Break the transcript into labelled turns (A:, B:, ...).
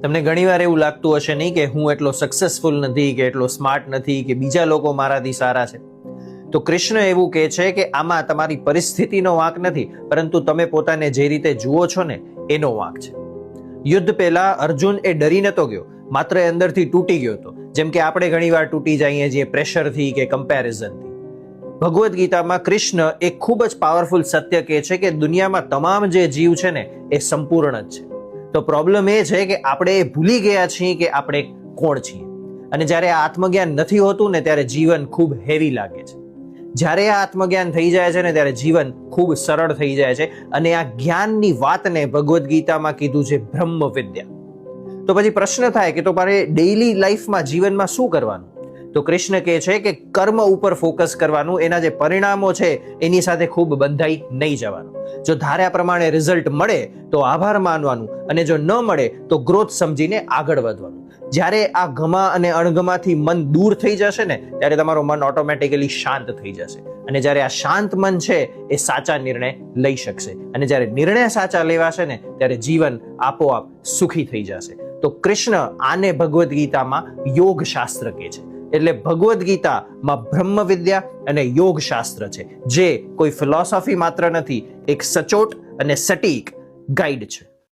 A: તમને ઘણીવાર એવું લાગતું હશે નહીં કે હું એટલો સક્સેસફુલ નથી, કે એટલો સ્માર્ટ નથી, કે બીજા લોકો મારાથી સારા છે. તો કૃષ્ણ એવું કહે છે કે આમાં તમારી પરિસ્થિતિનો વાંક નથી, પરંતુ તમે પોતાને જે રીતે જુઓ છો ને એનો વાંક છે. યુદ્ધ પહેલા અર્જુન એ ડરી નતો ગયો, માત્ર એ અંદરથી તૂટી ગયો હતો. જેમ કે આપણે ઘણીવાર તૂટી જઈએ છીએ પ્રેશરથી કે કમ્પેરિઝનથી. ભગવદ્ ગીતામાં કૃષ્ણ એક ખૂબ જ પાવરફુલ સત્ય કહે છે કે દુનિયામાં તમામ જે જીવ છે ને એ સંપૂર્ણ જ છે. તો પ્રોબ્લેમ એ છે કે આપણે એ ભૂલી ગયા છીએ કે આપણે કોણ છીએ. અને જ્યારે આ આત્મજ્ઞાન નથી હોતું ને ત્યારે જીવન ખૂબ હેવી લાગે છે. જ્યારે આ આત્મજ્ઞાન થઈ જાય છે ને ત્યારે જીવન ખૂબ સરળ થઈ જાય છે. અને આ જ્ઞાનની વાતને ભગવદ્ ગીતામાં કીધું છે બ્રહ્મ વિદ્યા. તો પછી પ્રશ્ન થાય કે તો મારે ડેઈલી લાઈફમાં જીવનમાં શું કરવાનું? તો કૃષ્ણ કહે છે કે કર્મ ઉપર ફોકસ કરવાનું, એના જે પરિણામો છે એની સાથે ખૂબ બંધાઈ નહીં જવાનું. જો ધાર્યા પ્રમાણે રિઝલ્ટ મળે તો આભાર માનવાનું, અને જો ન મળે તો ગ્રોથ સમજીને આગળ વધવાનું. જ્યારે આ ગમા અને અણગમાથી મન દૂર થઈ જશે ને ત્યારે તમારું મન ઓટોમેટિકલી શાંત થઈ જશે. અને જ્યારે આ શાંત મન છે એ સાચા નિર્ણય લઈ શકશે. અને જ્યારે નિર્ણય સાચા લેવાશે ને ત્યારે જીવન આપોઆપ સુખી થઈ જશે. તો કૃષ્ણ આને ભગવદ્ ગીતામાં યોગ શાસ્ત્ર કહે છે. એટલે ભગવદ્ ગીતામાં બ્રહ્મ વિદ્યા અને યોગ શાસ્ત્ર છે, જે કોઈ ફિલોસોફી માત્ર નથી, એક સચોટ અને સટીક ગાઈડ છે.